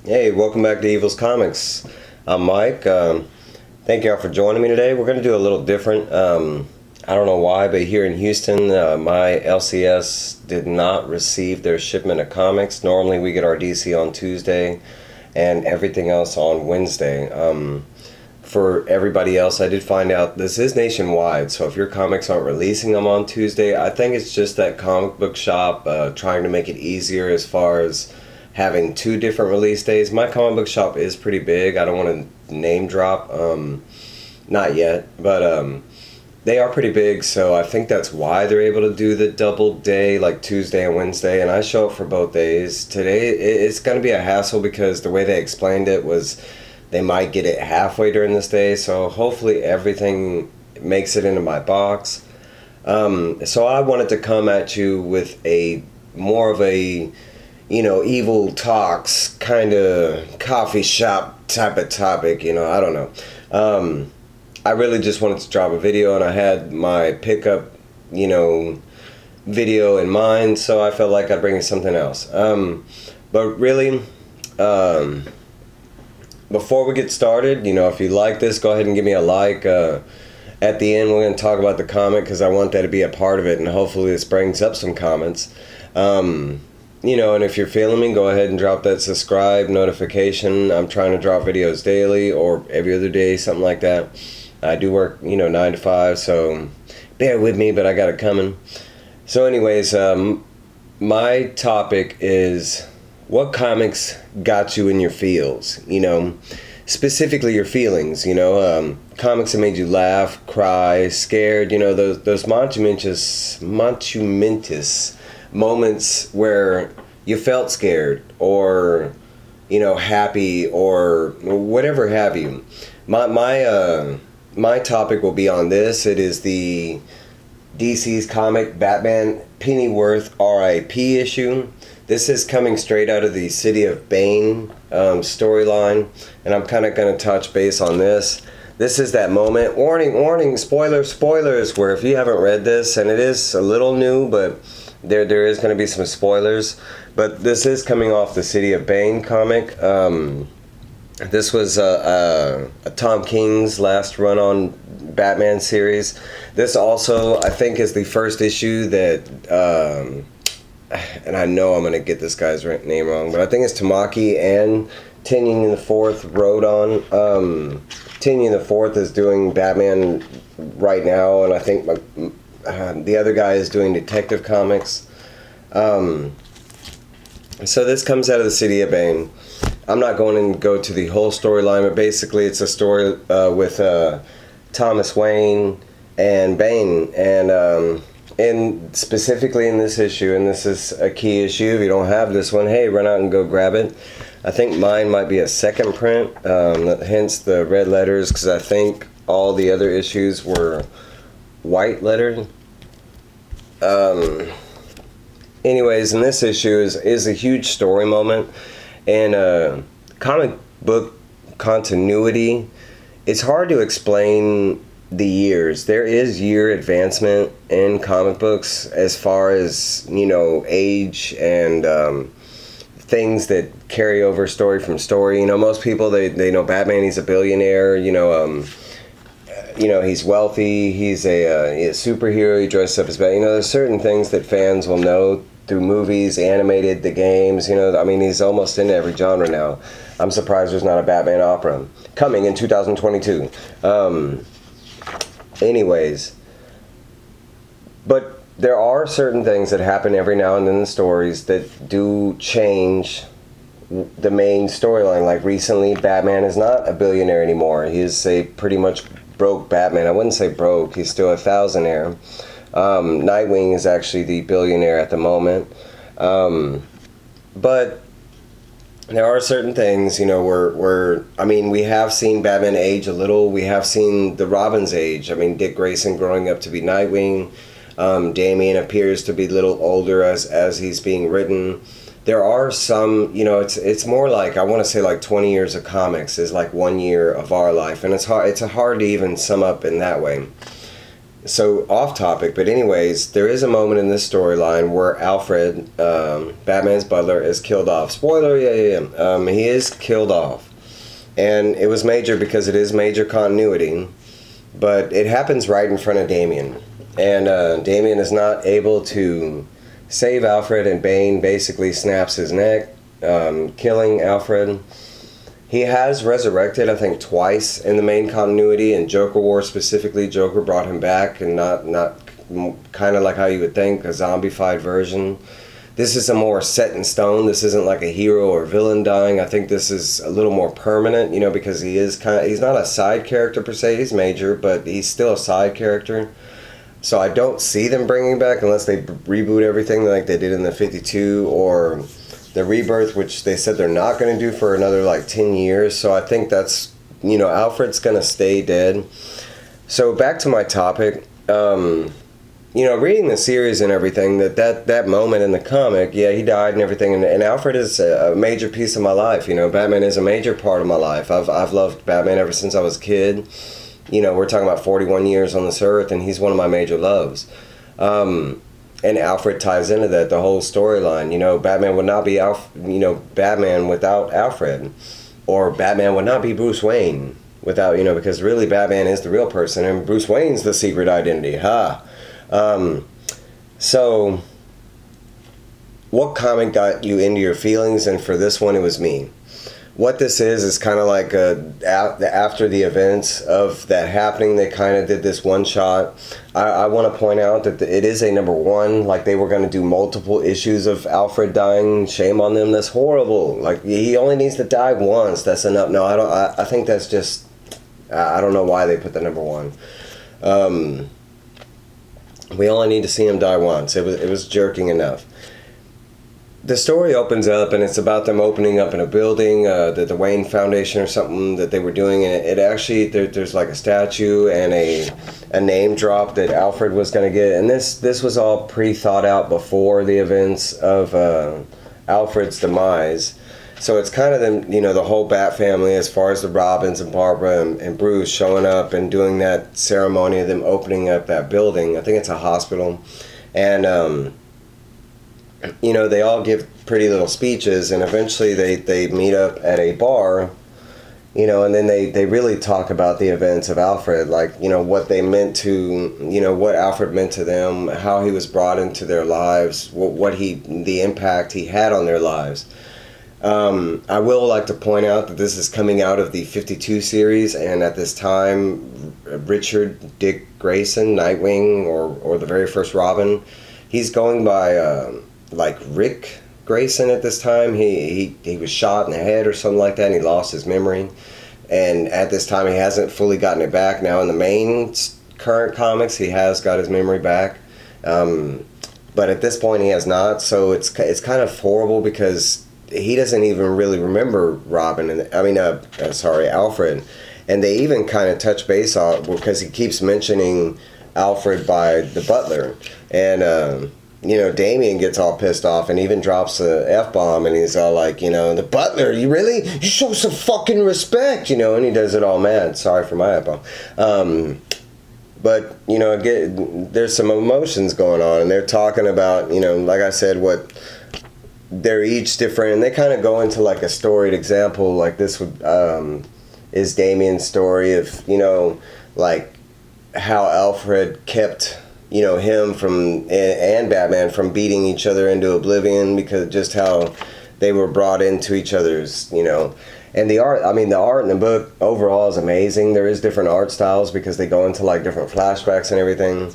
Hey, welcome back to Evil's Comics. I'm Mike. Thank y'all for joining me today. We're going to do a little different. I don't know why, but here in Houston, my LCS did not receive their shipment of comics. Normally we get our DC on Tuesday and everything else on Wednesday. For everybody else, I did find out this is nationwide, so if your comics aren't releasing them on Tuesday, I think it's just that comic book shop trying to make it easier as far as having two different release days. My comic book shop is pretty big. I don't want to name drop, not yet, but they are pretty big, so I think that's why they're able to do the double day, like Tuesday and Wednesday, and I show up for both days. Today, it's going to be a hassle because the way they explained it was they might get it halfway during this day, so hopefully everything makes it into my box. So I wanted to come at you with a more of a, Evil Talks kind of coffee shop type of topic, I don't know. I really just wanted to drop a video, and I had my pickup, video in mind, so I felt like I'd bring you something else. But really, before we get started, if you like this, go ahead and give me a like. At the end, we're going to talk about the comic because I want that to be a part of it, and hopefully this brings up some comments. And if you're feeling me, go ahead and drop that subscribe notification. I'm trying to drop videos daily or every other day, something like that. I do work, 9 to 5, so bear with me, but I got it coming. So anyways, my topic is what comics got you in your feels, specifically your feelings, comics that made you laugh, cry, scared, those monumentous moments where you felt scared or happy or whatever have you. My topic will be on this. It is the DC's comic Batman Pennyworth R.I.P. issue. This is coming straight out of the City of Bane storyline, and I'm kind of going to touch base on this. This is that moment, warning, spoilers, where if you haven't read this, and it is a little new, but there is going to be some spoilers, but this is coming off the City of Bane comic. This was Tom King's last run on Batman series. This also, I think, is the first issue that, and I know I'm going to get this guy's name wrong, but I think it's Tamaki and Tynion IV wrote on. Tynion IV is doing Batman right now, and I think the other guy is doing Detective Comics. So this comes out of the City of Bane. I'm not going to go to the whole storyline, but basically it's a story with Thomas Wayne and Bane, and specifically in this issue, and this is a key issue. If you don't have this one, hey, run out and go grab it. I think mine might be a second print, hence the red letters, because I think all the other issues were white lettered. Anyways, in this issue is a huge story moment, and comic book continuity. It's hard to explain the years. There is year advancement in comic books as far as age and things that carry over story from story. Most people they know Batman. He's a billionaire. He's wealthy. He's a superhero. He dresses up as Batman. There's certain things that fans will know through movies, animated, the games. He's almost in every genre now. I'm surprised there's not a Batman opera coming in 2022. Anyways, but there are certain things that happen every now and then in the stories that do change the main storyline. Like recently, Batman is not a billionaire anymore. He is a pretty much broke Batman. I wouldn't say broke. He's still a thousandaire. Nightwing is actually the billionaire at the moment. But there are certain things, we have seen Batman age a little. We have seen the Robin's age. Dick Grayson growing up to be Nightwing. Damian appears to be a little older as he's being written. There are some, it's more like, I want to say like 20 years of comics is like 1 year of our life. And it's hard to even sum up in that way. So off topic, but anyways, there is a moment in this storyline where Alfred, Batman's butler, is killed off. Spoiler, yeah. He is killed off. And it was major because it is major continuity. But it happens right in front of Damian. And Damian is not able to save Alfred, and Bane basically snaps his neck, killing Alfred. He has resurrected, I think, twice in the main continuity. In Joker War specifically, Joker brought him back, and not kind of like how you would think, a zombified version. This is a more set in stone. This isn't like a hero or villain dying. I think this is a little more permanent, you know, because he's not a side character per se. He's major, but he's still a side character. So I don't see them bringing back unless they reboot everything like they did in the 52 or the Rebirth, which they said they're not going to do for another like 10 years. So I think that's, you know, Alfred's going to stay dead. So back to my topic. You know, reading the series and everything, that moment in the comic, yeah, he died and everything, and Alfred is a major piece of my life. You know, Batman is a major part of my life. I've loved Batman ever since I was a kid. You know, we're talking about 41 years on this earth, and he's one of my major loves. And Alfred ties into that, the whole storyline. You know, Batman would not be Batman without Alfred, or Batman would not be Bruce Wayne without, you know, because really Batman is the real person, and Bruce Wayne's the secret identity. So what comic got you into your feelings? And for this one, it was me. What this is kind of like after the events of that happening, they kind of did this one shot. I want to point out that it is a #1. Like, they were going to do multiple issues of Alfred dying. Shame on them. That's horrible. Like, he only needs to die once. That's enough. No, I don't. I think that's just. I don't know why they put the #1. We only need to see him die once. It was jerking enough. The story opens up, and it's about them opening up in a building, the Wayne Foundation or something that they were doing, and it actually, there's like a statue and a name drop that Alfred was going to get, and this was all pre-thought out before the events of Alfred's demise. So it's kind of them, you know, the whole Bat family, as far as the Robins and Barbara and Bruce showing up and doing that ceremony of them opening up that building. I think it's a hospital, and you know, they all give pretty little speeches, and eventually they meet up at a bar, you know, and then they really talk about the events of Alfred, like, you know, what they meant to, you know, what Alfred meant to them, how he was brought into their lives, the impact he had on their lives. I will like to point out that this is coming out of the 52 series, and at this time, Richard Dick Grayson, Nightwing, or the very first Robin, he's going by like Rick Grayson at this time. He was shot in the head or something like that, and he lost his memory, and at this time he hasn't fully gotten it back. Now in the main current comics he has got his memory back, but at this point he has not. So it's kind of horrible because he doesn't even really remember Robin, and Alfred, and they even kind of touch base on, because he keeps mentioning Alfred by the butler, and you know, Damian gets all pissed off and even drops a F-bomb, and he's all like, you know, the butler, you show some fucking respect, you know, and he does it all mad. Sorry for my F-bomb. But, you know, again, there's some emotions going on, and they're talking about, you know, like I said, what they're each different, and they kind of go into like a storied example, like this would is Damian's story of, you know, like how Alfred kept, you know, him from and Batman from beating each other into oblivion, because just how they were brought into each other's, you know. And the art, I mean, the art in the book overall is amazing. There is different art styles because they go into like different flashbacks and everything.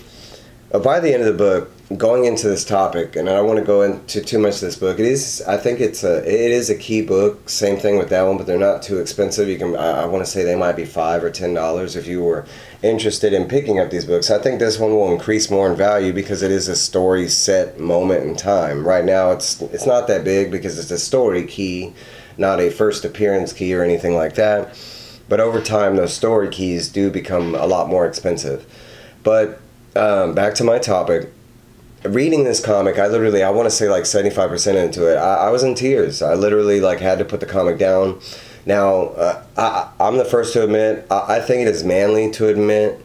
But by the end of the book, going into this topic, and I don't want to go into too much of this book, I think it is a key book. Same thing with that one, but they're not too expensive. I want to say they might be $5 or $10 if you were interested in picking up these books. I think this one will increase more in value because it is a story set moment in time. Right now it's not that big because it's a story key, not a first appearance key or anything like that. But over time, those story keys do become a lot more expensive. But back to my topic. Reading this comic, I want to say like 75% into it. I was in tears. I literally like had to put the comic down. Now, I'm the first to admit, I think it is manly to admit,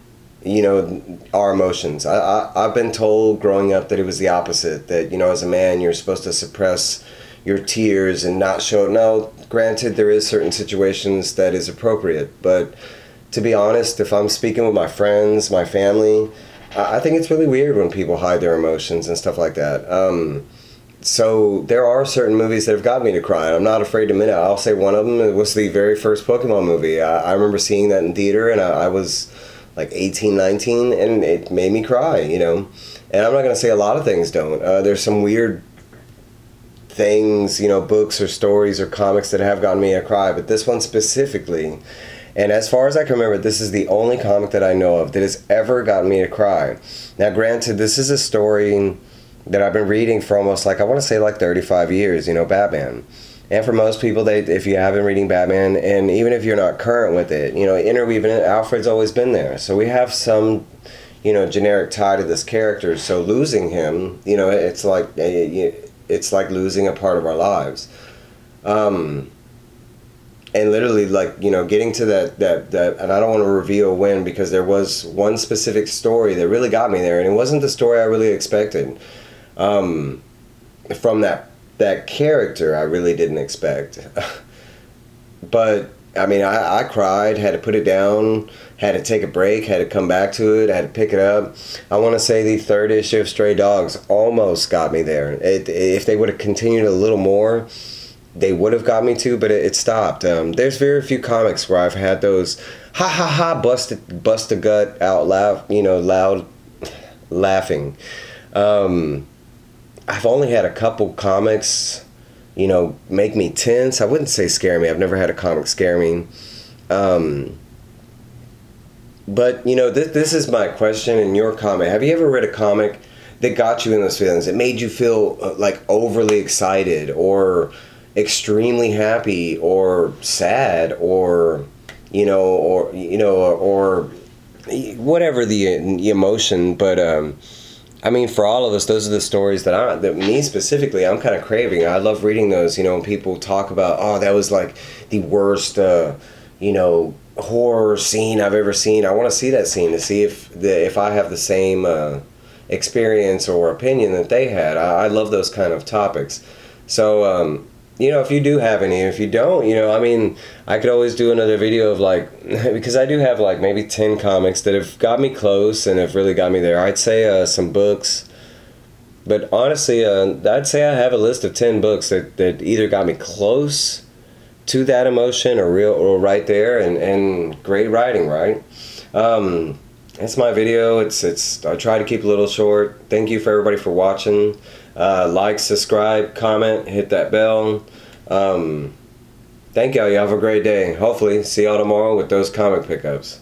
you know, our emotions. I've been told growing up that it was the opposite, that, you know, as a man you're supposed to suppress your tears and not show. Now granted, there is certain situations that is appropriate, but to be honest, if I'm speaking with my friends, my family, I think it's really weird when people hide their emotions and stuff like that. So there are certain movies that have got me to cry, and I'm not afraid to admit it. I'll say one of them was the very first Pokemon movie. I remember seeing that in theater, and I was like 18, 19, and it made me cry, you know. And I'm not going to say a lot of things don't. There's some weird things, you know, books or stories or comics that have gotten me to cry, but this one specifically, and as far as I can remember, this is the only comic that I know of that has ever gotten me to cry. Now granted, this is a story that I've been reading for almost, like, I want to say like 35 years, you know, Batman. And for most people, if you have been reading Batman, and even if you're not current with it, you know, interweaving it, Alfred's always been there. So we have some, you know, generic tie to this character. So losing him, you know, it's like losing a part of our lives. And literally, like, you know, getting to that, and I don't want to reveal when, because there was one specific story that really got me there, and it wasn't the story I really expected. From that character, I really didn't expect. But I mean, I cried, had to put it down, had to take a break, had to come back to it, had to pick it up. I want to say the third issue of Stray Dogs almost got me there. If they would have continued a little more, they would have got me to, but it stopped. There's very few comics where I've had those ha ha ha bust a gut out loud, you know, loud laughing. I've only had a couple comics, you know, make me tense. I wouldn't say scare me. I've never had a comic scare me. But, you know, this is my question in your comment. Have you ever read a comic that got you in those feelings? It made you feel like overly excited or extremely happy or sad or, or whatever the emotion. But, I mean, for all of us, those are the stories that me specifically, I'm kind of craving. I love reading those, when people talk about, oh, that was like the worst, horror scene I've ever seen. I want to see that scene to see if I have the same experience or opinion that they had. I love those kind of topics. So, if you do have any, if you don't, I mean, I could always do another video of because I do have maybe 10 comics that have got me close and have really got me there. I'd say some books, but honestly, I'd say I have a list of 10 books that either got me close to that emotion or right there, and great writing, right? That's my video. I try to keep it a little short. Thank you for everybody for watching. Like, subscribe, comment, hit that bell. Thank y'all. You have a great day. Hopefully see y'all tomorrow with those comic pickups.